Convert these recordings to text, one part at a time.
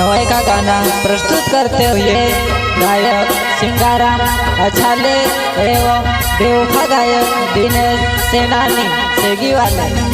नवाई का गाना प्रस्तुत करते हुए गायक सिंगाराम अछाले एवं बेवफा गायक दिनेश सेनानी सेगी वाले।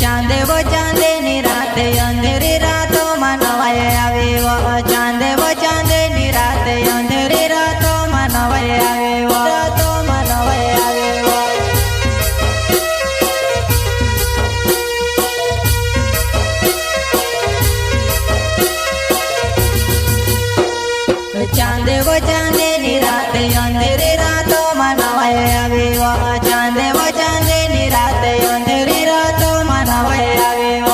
चांदे वो चांदे निराते अंधेरी रातों मनवाए आवे वो चांदे वो चांदे निराते अंधेरी रातों मनवाए आवे वो रातों मनवाए आवे वो चांदे वो चांदे निराते अंधेरी रातों मनवाए आवे वो चांदे वो चांदे निराते अंधेरी रातों मनवाए आवे वो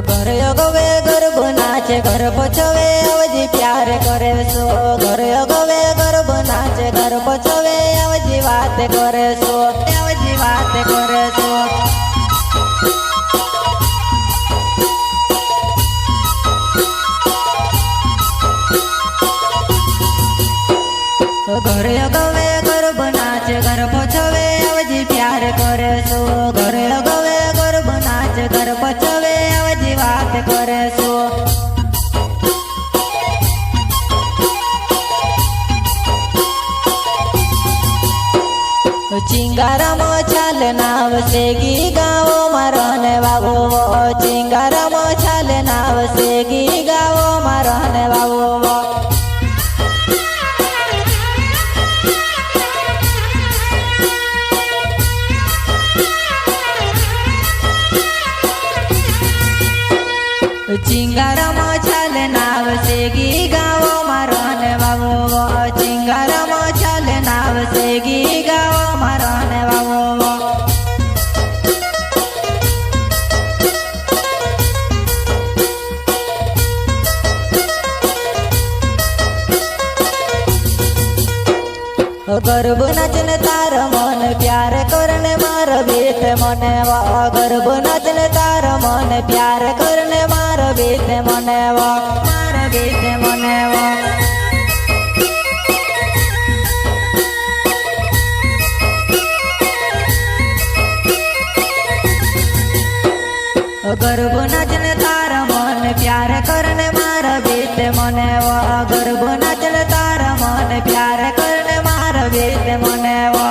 घर गवे गर्भ नाचे घर पछवे अवजी प्यार करे सो घर गवे गर्भ नाचे घर पछवे अवजी बात करे सो अवजी बात करे सो घर गवे गर्भ नाचे घर पछवे अवजी प्यार करे सो घर गवे गर्भ नाचे घर पछवे अवजी बात करे सो चिंगाराम छाल नाव सेगी गावो मारने बाबू चिंगाराम छाल नाव सेगी गावो मारने बाबू चिंगाराम छाल नाव सेगी गावो मारने बाबू चिंगाराम छाल नाव सेगी गावो मारने बाबू गर्भ नाचने तार मन प्यार करने मार बीत मने वा गर्भ नाचने तार मन प्यार करने मार बीत मने वा मार बीत मने वा गर्भ नाचने तार मन प्यार करने मार बीत मने वा गर्भ नाचने तार मन प्यार करने मार बीत मने वा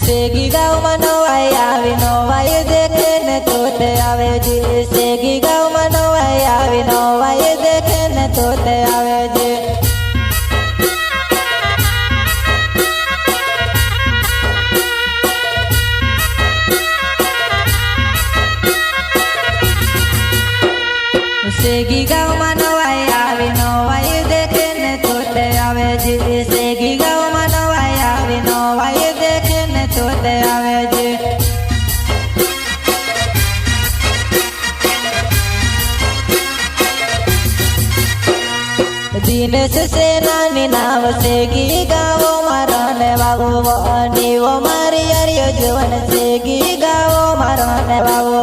सेगी गाँव में नवाई आवी नवाई देखे ने तोते आवे जी सेगी गाँव में नवाई आवी नवाई देखे ने तोते आवे जी सेगी गाँव में नवाई आवी नवाई देखे ने तोते आवे जी सेगी गाँव में नवाई आवी नवाई देखे ने तोते आवे जी દિનેશ સેનાની નાવ છે ગી ગાવો મારો ને વાવો નીવો મારી હરિયો જીવન છે ગી ગાવો મારો ને વાવો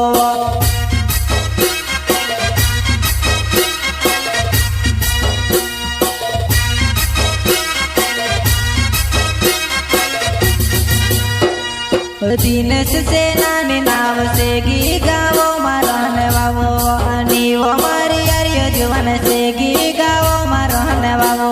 દિનેશ સેનાની નાવ છે ગી ગાવો મારો ને વાવો નીવો મારી હરિયો જીવન છે ગી ગાવો મારો ને વાવો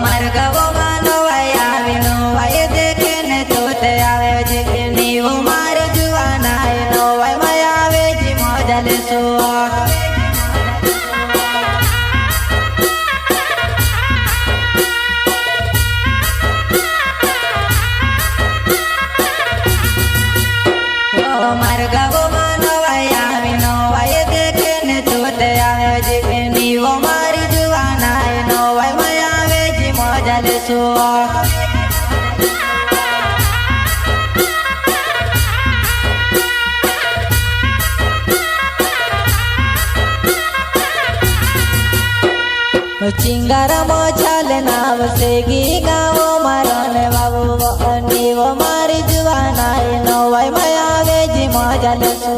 માર્ગવોમાં નવાય આવે નવાય દેખે ને તોતે આવે છે નીવો મારે જુવાનાય નવાય માં આવે છે મજા લેશો માર્ગવોમાં નવાય આવે નવાય દેખે ને તોતે આવે છે નીવો મારી જુવાનાય નવાય માં આવે છે મજા લેશો ચિંગારામાં ચાલે નાવ છે ગી ગાવો મારો ને વાવો નીવો મારી જુવાનાય નવાય માં આવે છે મજા લેશો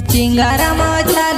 ચિંગારામાં ચાલે